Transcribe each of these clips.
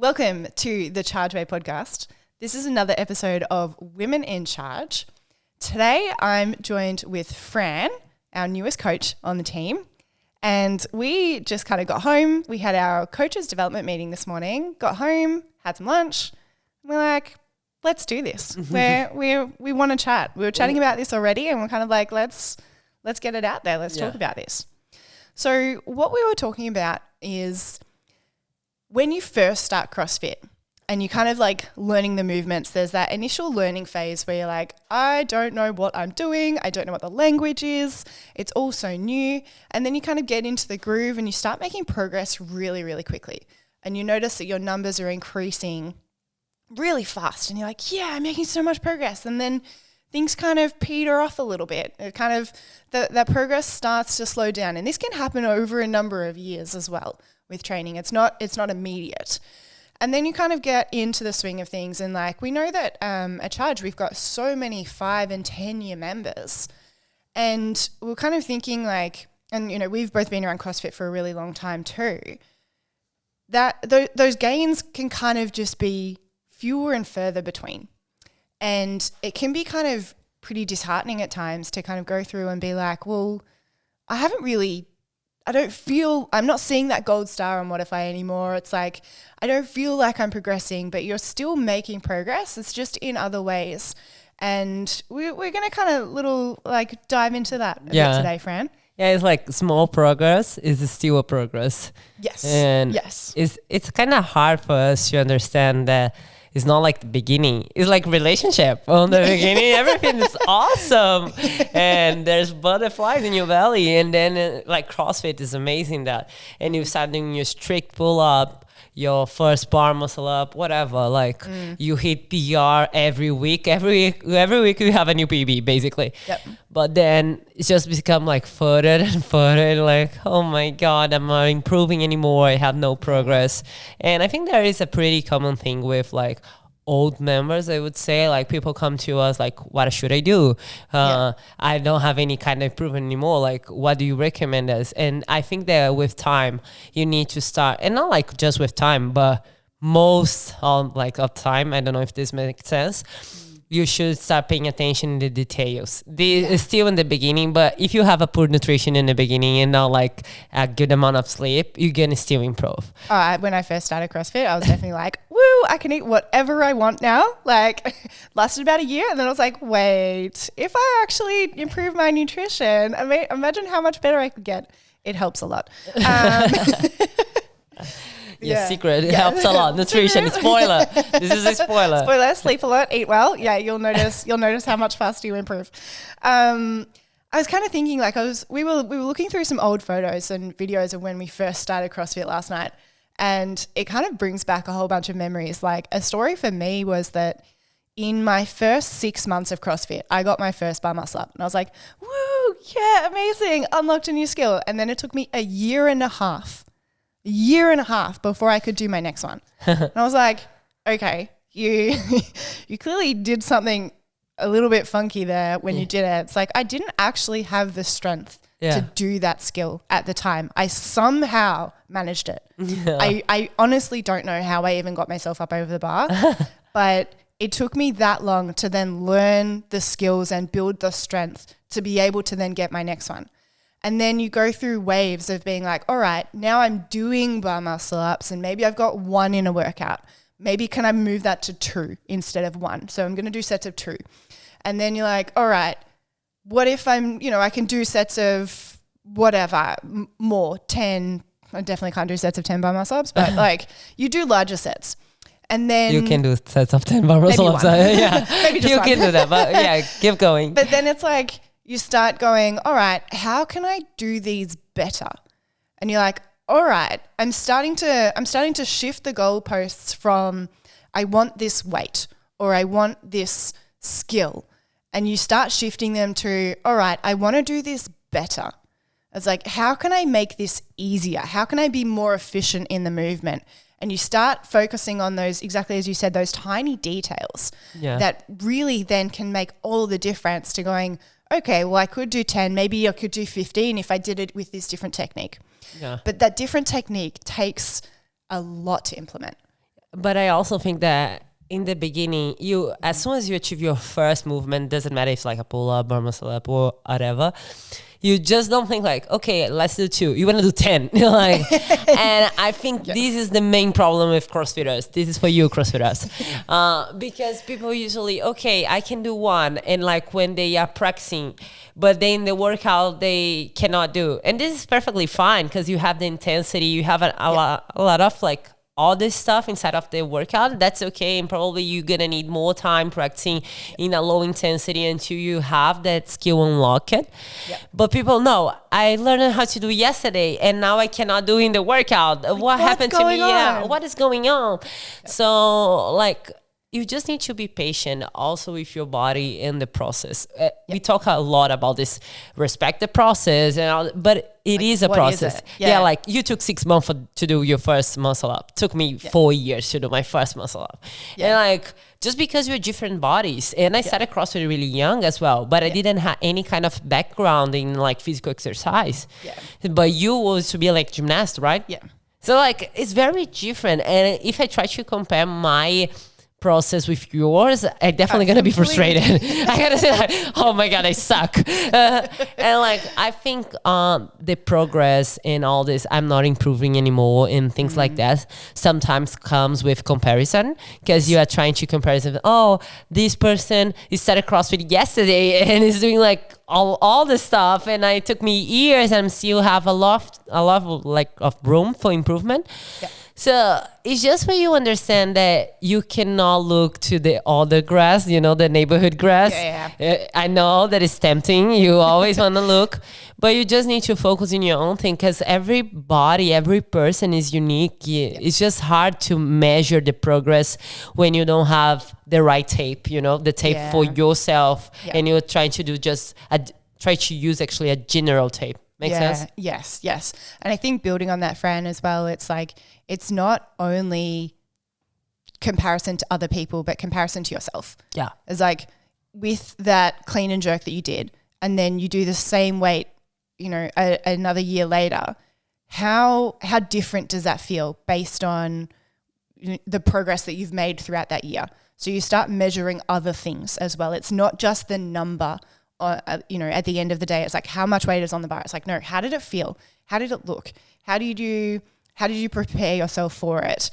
Welcome to the Charge Way podcast. This is another episode of Women in Charge. Today I'm joined with Fran, our newest coach on the team, and we just kind of got home. We had our coaches development meeting this morning, got home, had some lunch, and we're like, let's do this. We want to chat. We were chatting about this already and we're kind of like, let's get it out there. Let's talk about this. So what we were talking about is when you first start CrossFit and you kind of like learning the movements, there's that initial learning phase where you're like, I don't know what I'm doing. I don't know what the language is. It's all so new. And then you kind of get into the groove and you start making progress really, really quickly. And you notice that your numbers are increasing really fast and you're like, yeah, I'm making so much progress. And then things kind of peter off a little bit. It kind of, that progress starts to slow down. And this can happen over a number of years as well with training. It's not immediate. And then you kind of get into the swing of things. And like, we know that at Charge, we've got so many 5 and 10 year members. And we're kind of thinking like, and you know, we've both been around CrossFit for a really long time too, that those gains can kind of just be fewer and further between. And it can be kind of pretty disheartening at times to kind of go through and be like, well, I'm not seeing that gold star on Modify anymore. It's like, I don't feel like I'm progressing, but you're still making progress. It's just in other ways. And we're going to kind of dive into that a bit today, Fran. Yeah, it's like small progress is still a progress. Yes. And yes. It's kind of hard for us to understand that it's not like the beginning. It's like relationship. On the beginning, everything is awesome. And there's butterflies in your belly. And then like CrossFit is amazing that. And you start doing your strict pull up, your first bar muscle up, whatever. Like you hit PR every week. Every week you have a new PB basically. Yep. But then it's just become like further and further. Like, oh my God, I'm not improving anymore. I have no progress. And I think there is a pretty common thing with like old members, I would say. Like people come to us like, what should I do? I don't have any kind of improvement anymore. Like, what do you recommend us? And I think that with time, you need to start, and not like just with time, but most of time, I don't know if this makes sense, you should start paying attention to the details. It's still in the beginning, but if you have a poor nutrition in the beginning and not like a good amount of sleep, you're going to still improve. When I first started CrossFit, I was definitely like, woo, I can eat whatever I want now. Like, lasted about a year. And then I was like, wait, if I actually improve my nutrition, imagine how much better I could get. It helps a lot. Secret. It helps a lot. Nutrition. Spoiler. This is a spoiler. Spoiler. Sleep a lot. Eat well. Yeah, you'll notice how much faster you improve. I was kind of thinking like we were looking through some old photos and videos of when we first started CrossFit last night, and it kind of brings back a whole bunch of memories. Like a story for me was that in my first 6 months of CrossFit, I got my first bar muscle up, and I was like, woo, yeah, amazing, unlocked a new skill. And then it took me a year and a half before I could do my next one. And I was like, okay, you clearly did something a little bit funky there when you did it. It's like I didn't actually have the strength to do that skill at the time. I somehow managed it. I honestly don't know how I even got myself up over the bar, but it took me that long to then learn the skills and build the strength to be able to then get my next one. And then you go through waves of being like, all right, now I'm doing bar muscle ups and maybe I've got 1 in a workout. Maybe can I move that to 2 instead of 1? So I'm going to do sets of 2. And then you're like, all right, what if I can do sets of whatever, more, 10. I definitely can't do sets of 10 bar muscle ups, but like you do larger sets. And then you can do sets of 10 bar muscle ups. Yeah, maybe just you one. can do that, but yeah, keep going. But then it's like, you start going, all right, how can I do these better? And you're like, all right, I'm starting to shift the goalposts from I want this weight or I want this skill. And you start shifting them to, all right, I want to do this better. It's like, how can I make this easier? How can I be more efficient in the movement? And you start focusing on those, exactly as you said, those tiny details that really then can make all the difference to going, okay, well, I could do 10, maybe I could do 15 if I did it with this different technique. Yeah. But that different technique takes a lot to implement. But I also think that in the beginning, as soon as you achieve your first movement, doesn't matter if it's like a pull-up or muscle-up or whatever, you just don't think like, okay, let's do 2. You want to do 10. Like, and I think this is the main problem with CrossFitters. This is for you, CrossFitters. Because people usually, okay, I can do 1. And like when they are practicing, but then the workout they cannot do. And this is perfectly fine because you have the intensity, you have a lot of like all this stuff inside of the workout. That's okay, and probably you're gonna need more time practicing in a low intensity until you have that skill unlocked. But people know, I learned how to do yesterday and now I cannot do in the workout. Like, what happened to me? What is going on? So like, you just need to be patient also with your body in the process. We talk a lot about this, respect the process, and all, but it is a process. Is it? Like you took 6 months to do your first muscle up. Took me 4 years to do my first muscle up. And like, just because we're different bodies. And I started CrossFit really young as well, but I didn't have any kind of background in like physical exercise. But you was to be like gymnast, right? So like, it's very different. And if I try to compare my process with yours, I'm definitely gonna be frustrated. I gotta say like, oh my god, I suck. And like, I think the progress in all this, I'm not improving anymore and things like that, sometimes comes with comparison, because you are trying to compare. Oh, this person started CrossFit yesterday and is doing like all the stuff, and it took me years and still have a lot of like of room for improvement. So it's just when you understand that you cannot look to the other grass, you know, the neighborhood grass. I know that it's tempting. You always want to look, but you just need to focus in your own thing, because every body, every person is unique. It's just hard to measure the progress when you don't have the right tape, you know, the tape for yourself, and you're trying to do try to use actually a general tape. Makes sense? Yes. And I think building on that, Fran, as well, it's like, it's not only comparison to other people, but comparison to yourself. It's like, with that clean and jerk that you did, and then you do the same weight, you know, another year later, how different does that feel based on the progress that you've made throughout that year? So you start measuring other things as well. It's not just the number. You know, at the end of the day, it's like, how much weight is on the bar? It's like, no, how did it feel? How did it look? How did you prepare yourself for it?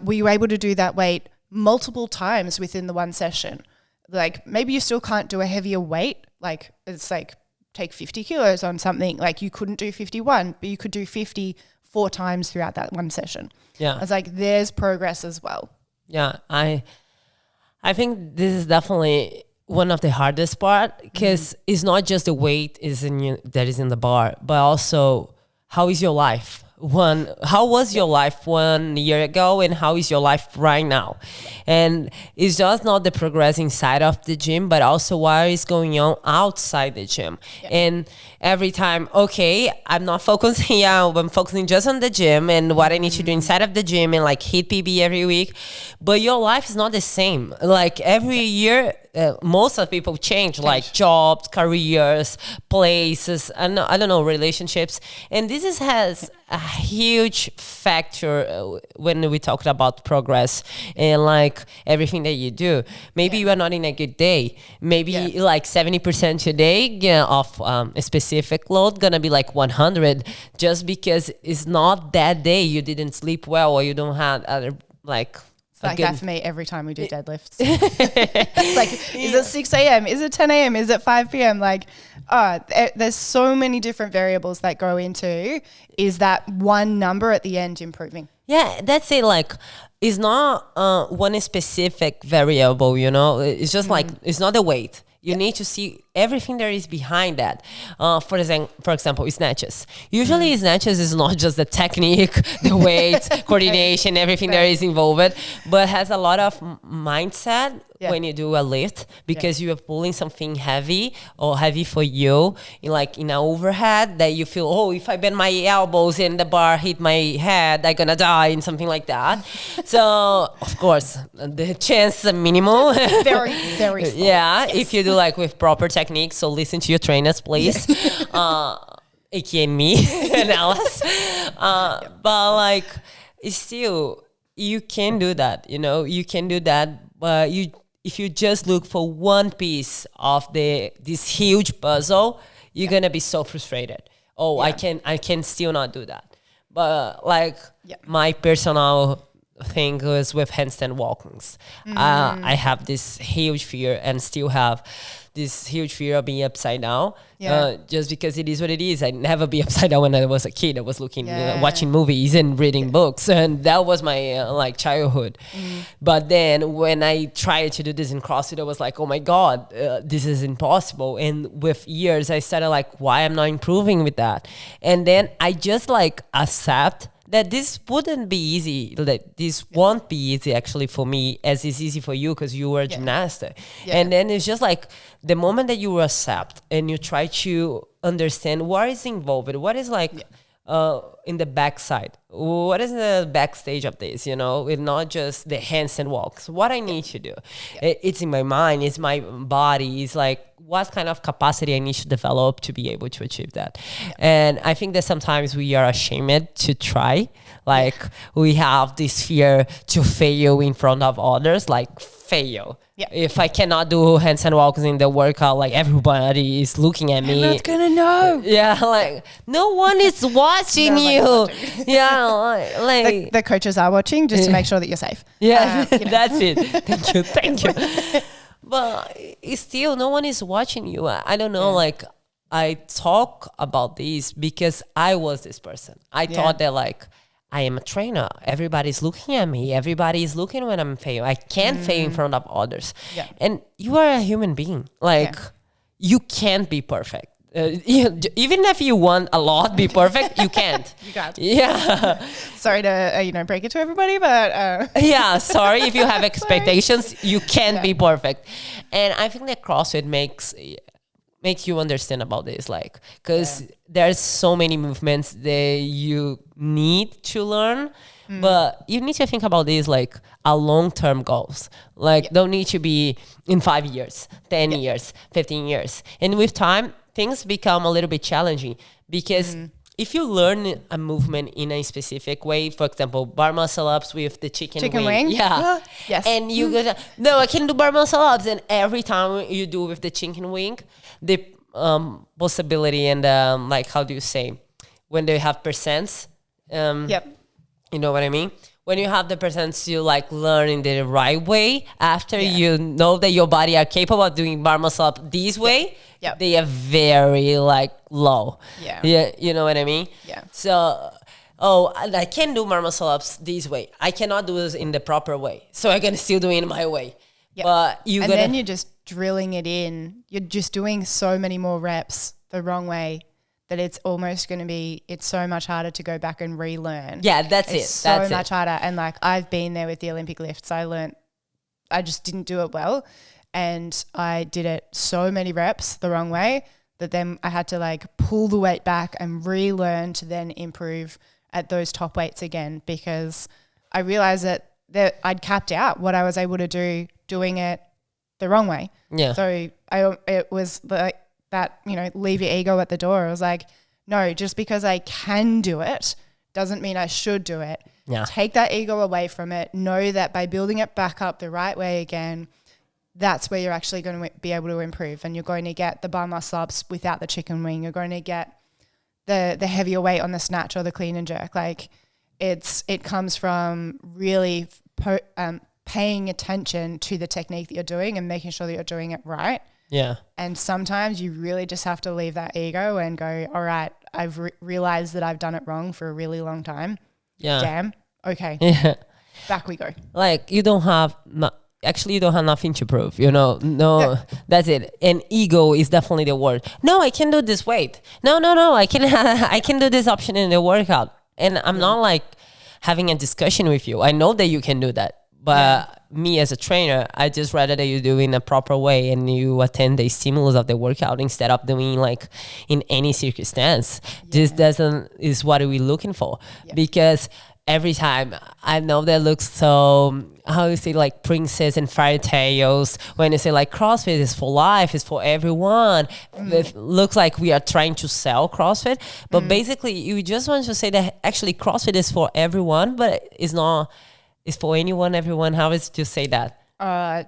Were you able to do that weight multiple times within the one session? Like, maybe you still can't do a heavier weight. Like, it's like, take 50 kilos on something. Like, you couldn't do 51, but you could do 50 4 times throughout that one session. It's like, there's progress as well. I think this is definitely one of the hardest part, because it's not just the weight that is in the bar, but also, how is your life? How was your life 1 year ago, and how is your life right now? And it's just not the progress inside of the gym, but also what is going on outside the gym. And every time, okay, I'm not focusing, I'm focusing just on the gym and what I need to do inside of the gym and like hit PB every week, but your life is not the same. Like every year, most of people change, like jobs, careers, places, and I don't know, relationships. And this has a huge factor when we talk about progress and like everything that you do. Maybe you are not in a good day. Maybe like 70% today of a specific load gonna be like 100, just because it's not that day you didn't sleep well or you don't have other like. It's like that for me every time we do deadlifts. It's like, is it 6 a.m.? Is it 10 a.m.? Is it 5 p.m.? Like, there's so many different variables that go into, is that one number at the end improving? Yeah, that's it. Like, it's not one specific variable, you know? It's just like, it's not the weight. You need to see everything there is behind that. For example, snatches. Usually snatches is not just the technique, the weight, coordination, everything there is involved, but has a lot of mindset when you do a lift, because you are pulling something heavy or heavy for you, in an overhead that you feel, oh, if I bend my elbows and the bar hit my head, I'm gonna die, and something like that. So, of course, the chance is minimal. Very, very small. If you do like with proper technique, so listen to your trainers, please. aka me and Alice. But like, it's still, you can do that, you can do that, but if you just look for one piece of this huge puzzle, you're gonna be so frustrated. Oh, I can still not do that. But like my personal thing was with handstand walkings. I have this huge fear and still have this huge fear of being upside down. Just because it is what it is. I'd never be upside down when I was a kid. I was looking, watching movies and reading books, and that was my like childhood. But then when I tried to do this in CrossFit, I was like, oh my God, this is impossible. And with years, I started like, why I'm not improving with that? And then I just like accept that this wouldn't be easy, that this won't be easy actually for me as it's easy for you because you were a gymnast. And then it's just like the moment that you accept and you try to understand what is involved, what is like in the backside, what is the backstage of this, it's not just the handstand walks, what I need to do. It's in my mind, it's my body, it's like what kind of capacity I need to develop to be able to achieve that. And I think that sometimes we are ashamed to try, like we have this fear to fail in front of others, like fail. If I cannot do handstand walks in the workout, like everybody is looking at me. Everyone's gonna know. Like no one is watching you. Like the coaches are watching just to make sure that you're safe. That's it. Thank you. But it's still, no one is watching you. I don't know, like I talk about this because I was this person. I thought that like, I am a trainer. Everybody's looking at me. Everybody is looking when I'm failing. I can't fail in front of others. And you are a human being. Like you can't be perfect. Even if you want a lot be perfect, you can't. You can't. Sorry to break it to everybody, but sorry if you have expectations. You can't be perfect. And I think that CrossFit makes you understand about this, like, because there's so many movements that you need to learn, but you need to think about this like a long-term goals. Like don't need to be in 5 years, 10 years, 15 years. And with time, things become a little bit challenging because if you learn a movement in a specific way, for example, bar muscle ups with the chicken wing. Yes. And you go, no, I can do bar muscle ups. And every time you do with the chicken wing, the possibility and like, how do you say, when they have percents, you know what I mean? When you have the percents, you like learn in the right way after you know that your body are capable of doing bar muscle up this way. They are very like low. You know what I mean? So I can do bar muscle ups this way. I cannot do this in the proper way, so I'm gonna still do it in my way. But then you're just drilling it in. You're just doing so many more reps the wrong way that it's almost going to be, it's so much harder to go back and relearn. It's so much harder. And like I've been there with the Olympic lifts. I just didn't do it well. And I did it so many reps the wrong way that then I had to like pull the weight back and relearn to then improve at those top weights again, because I realized that I'd capped out what I was able to do doing it the wrong way. So it was like that, leave your ego at the door. I was like, no, just because I can do it doesn't mean I should do it. Take that ego away from it. Know that by building it back up the right way again, that's where you're actually going to be able to improve, and you're going to get the bar muscle ups without the chicken wing. You're going to get the heavier weight on the snatch or the clean and jerk. Like it comes from really paying attention to the technique that you're doing and making sure that you're doing it right. And sometimes you really just have to leave that ego and go, all right, I've realized that I've done it wrong for a really long time. Damn. Okay. Back we go. Like you don't have nothing to prove, that's it. And ego is definitely the word. No, I can do this weight. No, I can do this option in the workout. And I'm not like having a discussion with you. I know that you can do that. But me as a trainer, I just rather that you do it in a proper way and you attend the stimulus of the workout instead of doing like in any circumstance. This is what we're looking for. Because every time I know that looks so, how you say, like princess and fairy tales, when you say like CrossFit is for life, it's for everyone. It looks like we are trying to sell CrossFit, but basically you just want to say that actually CrossFit is for everyone, but it's not Is for anyone, everyone? How is to say that? I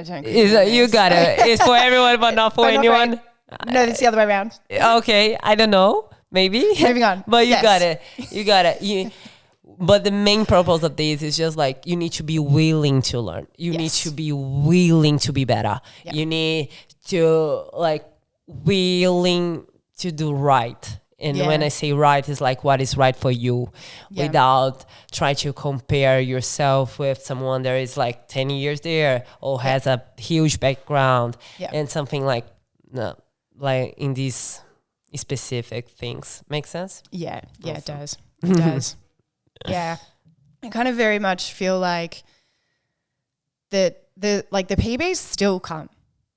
don't. You got it. It's for everyone, but not for But not for anyone. No, it's the other way around. Okay, I don't know. Maybe. Moving on. But you Yes. got it. You got it. But the main purpose of this is just like you need to be willing to learn. You need Yes. to be willing to be better. Yeah. You need to like willing to do right. And Yeah. when I say right, it's like what is right for you, Yeah. without trying to compare yourself with someone that is like 10 years there or has a huge background Yeah. and something like no, like in these specific things. Make sense? Yeah, it Awesome. does. It does. Yeah. I kind of very much feel like that the PBs still come.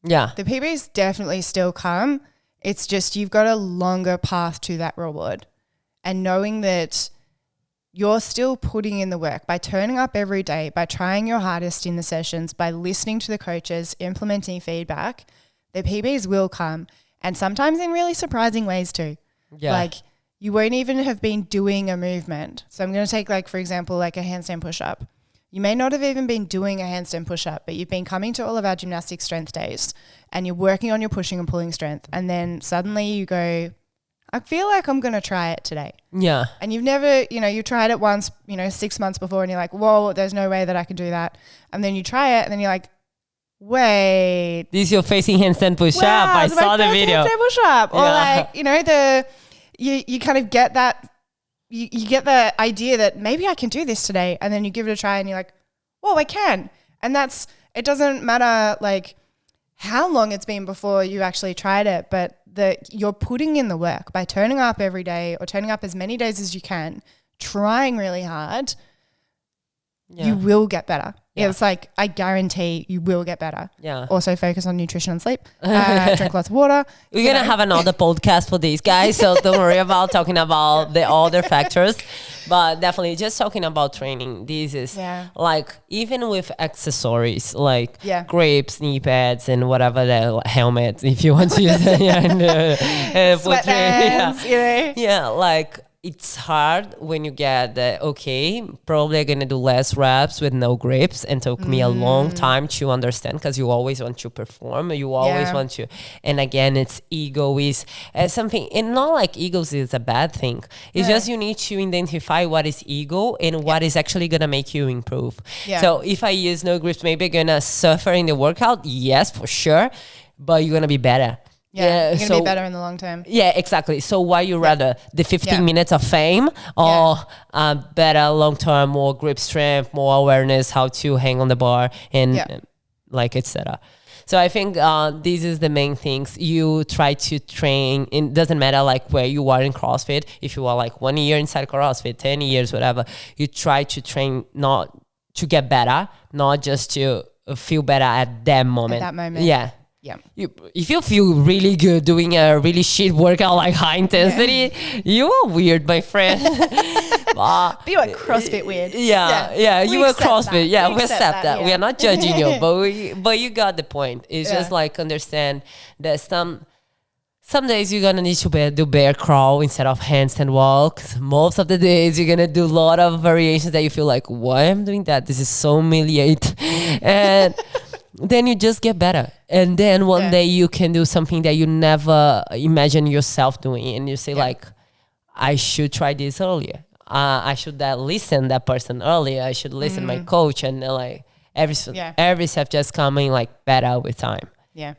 Yeah. The PBs definitely still come. It's just you've got a longer path to that reward. And knowing that you're still putting in the work by turning up every day, by trying your hardest in the sessions, by listening to the coaches, implementing feedback, the PBs will come. And sometimes in really surprising ways too. Yeah. Like you won't even have been doing a movement. So I'm going to take like, for example, like a handstand push-up. You may not have even been doing a handstand push-up, but you've been coming to all of our gymnastic strength days and you're working on your pushing and pulling strength. And then suddenly you go, I feel like I'm going to try it today. Yeah. And you've never, you tried it once, 6 months before and you're like, whoa, there's no way that I can do that. And then you try it and then you're like, wait. This is your facing handstand push up. Wow, I it's my saw the first video. handstand push-up. Or Yeah. like, you kind of get that, you get the idea that maybe I can do this today. And then you give it a try and you're like, whoa, I can. And it doesn't matter like how long it's been before you actually tried it, but you're putting in the work by turning up every day or turning up as many days as you can, trying really hard, you will get better. Yeah. It's like, I guarantee you will get better. Yeah. Also focus on nutrition and sleep, drink lots of water. We're going to have another podcast for these guys, so don't worry about talking about the other factors. But definitely just talking about training, this is like even with accessories like grips, knee pads and whatever, the helmet, if you want to use it. Yeah, like it's hard when you get the, probably going to do less reps with no grips, and took me a long time to understand because you always want to perform. You always want to. And again, it's ego is something, and not like egos is a bad thing. It's just you need to identify what is ego and what is actually going to make you improve. Yeah. So if I use no grips, maybe I'm going to suffer in the workout. Yes, for sure. But you're going to be better. Yeah, you're going to be better in the long term. Yeah, exactly. So why you rather the 15 minutes of fame or better long term, more grip strength, more awareness, how to hang on the bar and like etc. So I think this is the main things. You try to train. It doesn't matter like where you are in CrossFit. If you are like 1 year inside CrossFit, 10 years, whatever, you try to train not to get better, not just to feel better at that moment. At that moment. Yeah. Yeah. If you feel really good doing a really shit workout like high intensity, you are weird, my friend. But you are CrossFit weird. Yeah. You are CrossFit. That. Yeah, we accept that. Yeah. We are not judging you, but you got the point. It's just like understand that some days you're gonna need to do bear crawl instead of handstand walks. Most of the days you're gonna do a lot of variations that you feel like, why am I doing that? This is so humiliating. And then you just get better. And then one day you can do something that you never imagine yourself doing. And you say like, I should try this earlier. I should listen that person earlier. I should listen my coach. And like every step just coming like better with time. Yeah.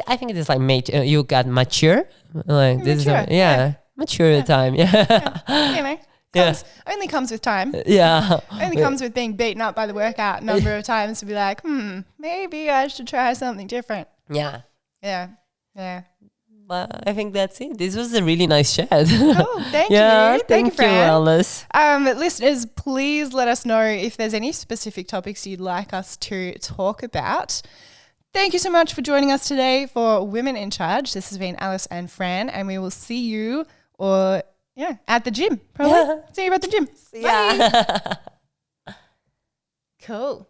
I think it is like you got mature. Like this mature, is mature with time. Only comes with time. Yeah. Only comes with being beaten up by the workout a number of times to be like, maybe I should try something different. Yeah. Yeah. Well, I think that's it. This was a really nice chat. Cool. Thank you. Thank you, Fran. Alice. Listeners, please let us know if there's any specific topics you'd like us to talk about. Thank you so much for joining us today for Women in Charge. This has been Alice and Fran, and we will see you at the gym, probably. See you at the gym. Yeah. Cool.